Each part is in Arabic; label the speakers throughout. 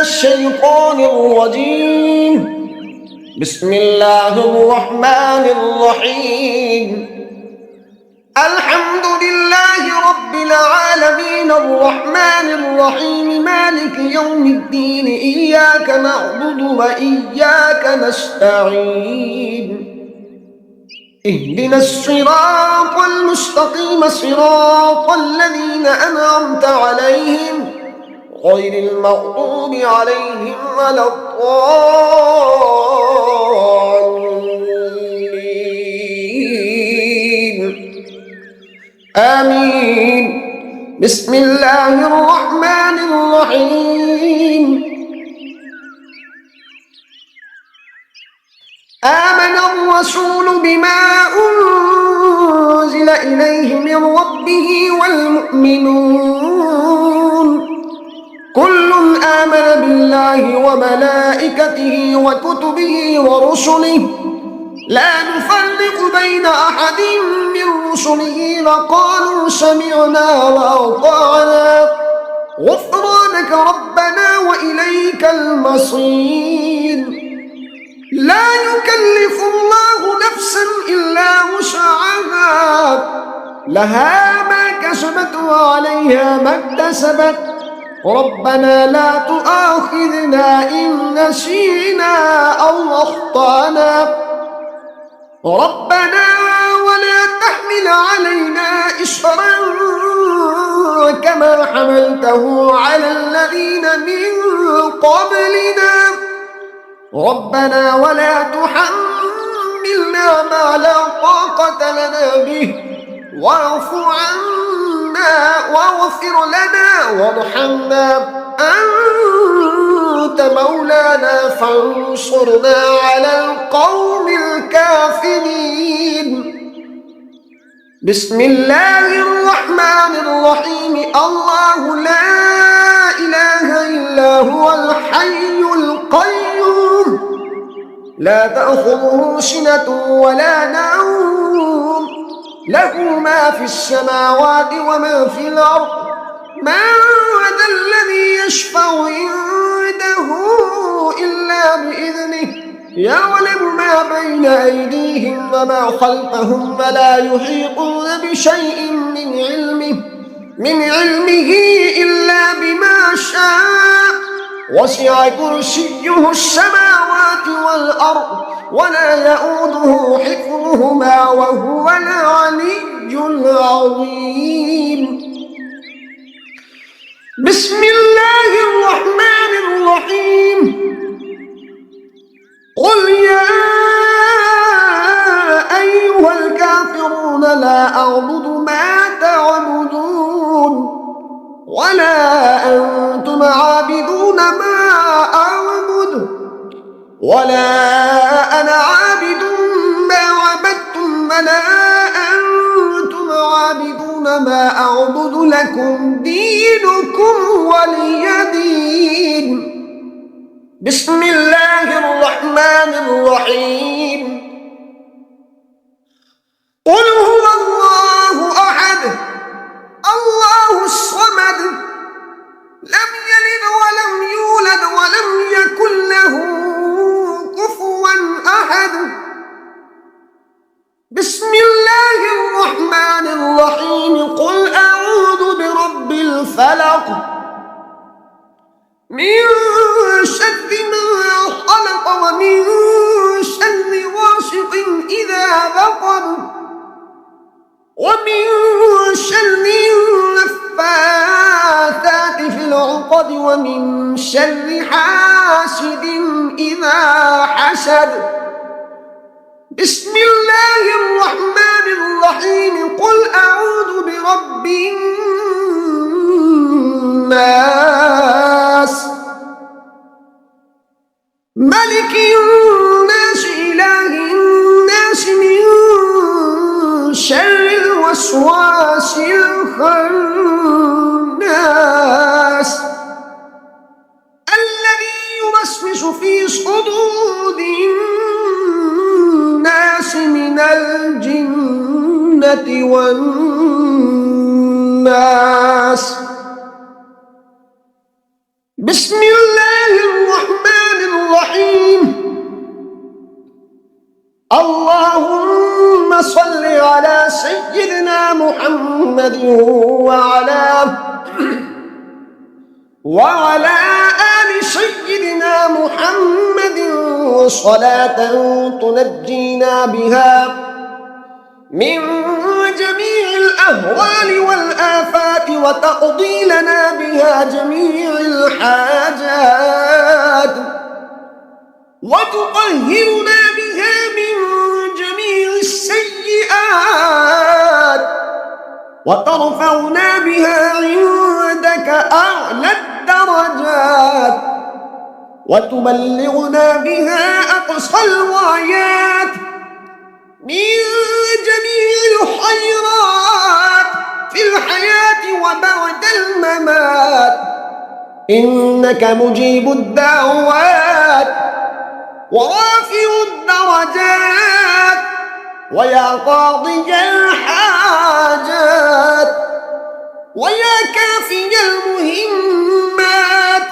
Speaker 1: الشيطان الرجيم. بسم الله الرحمن الرحيم. الحمد لله رب العالمين الرحمن الرحيم مالك يوم الدين إياك نعبد وإياك نستعين اهدنا الصراط المستقيم صراط الذين أنعمت عليهم غير المغضوب عليهم ولا الضالين آمين. بسم الله الرحمن الرحيم. آمن الرسول بما أنزل إليه من ربه والمؤمنون كل آمن بالله وملائكته وكتبه ورسله لا نفرق بين أحد من رسله وقالوا سمعنا وأطعنا غفرانك ربنا وإليك المصير. لا يكلف الله نفسا إلا وسعها لها ما كسبت وعليها ما اكتسبت ربنا لا تؤاخذنا إن نسينا أو أخطأنا ربنا ولا تحمل علينا إصرا كما حملته على الذين من قبلنا ربنا ولا تحملنا ما لا طاقة لنا به واعف عنا واغفر لنا وارحمنا أنت مولانا فانصرنا على القوم الكافرين. بسم الله الرحمن الرحيم. الله لا إله إلا هو الحي القيوم لا تأخذه سنة ولا نوم له ما في السماوات وما في الأرض من ذا الذي يشفع عنده إلا بإذنه يعلم ما بين أيديهم وما خلفهم ولا يحيطون بشيء من علمه إلا بما شاء وسع كرسيه السماوات والأرض ولا يؤوده حفظهما وهو العلي العظيم. بسم الله الرحمن الرحيم. قل يا أيها الكافرون لا أعبد ما تعبدون ولا أنتم عابدون ما أعبد ولا أنا عابد ما عبدتم ولا أنتم عابدون ما أعبد لكم دينكم ولي دين. بسم الله الرحمن الرحيم. قل هو الله أحد الله الصمد لم يلد ولم يولد ولم يكن له كفوا أحد. بسم الله الرحمن الرحيم. قل أعوذ برب الفلق من شر ما خلق ومن شر غاسق إذا وقب ومن شر النفاثات في العقد ومن شر حاسد إذا حسد. بسم الله الرحمن الرحيم. قل أعوذ برب الناس ملك الناس إله الناس من شر الوسواس الخناس الذي يوسوس في صدور الناس من الجنة والناس. بسم الله الرحمن الرحيم. اللهم صل على سيدنا محمد وعلى آل سيدنا محمد صلاة تنجينا بها من جميع الأهوال والآفات وتقضي لنا بها جميع الحاجات وتطهرنا بها من جميع السيئات وترفعنا بها عندك أعلى الدرجات وتبلغنا بها أقصى الغايات من جميع الخيرات في الحياة وبعد الممات، إنك مجيب الدعوات ورافع الدرجات ويا قاضي الحاجات ويا كافي المهمات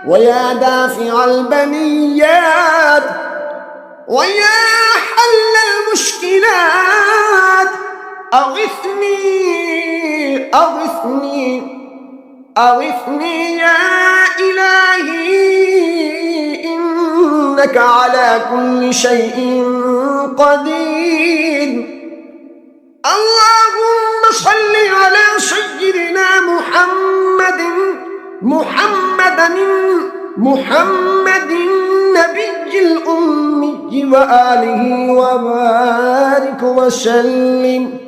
Speaker 1: ويا دافع البليات ويا حل المشكلات أغثني يا إلهي، إنك على كل شيء قدير. اللهم صل على سيدنا محمد النبي الأمي وآله وبارك وسلم.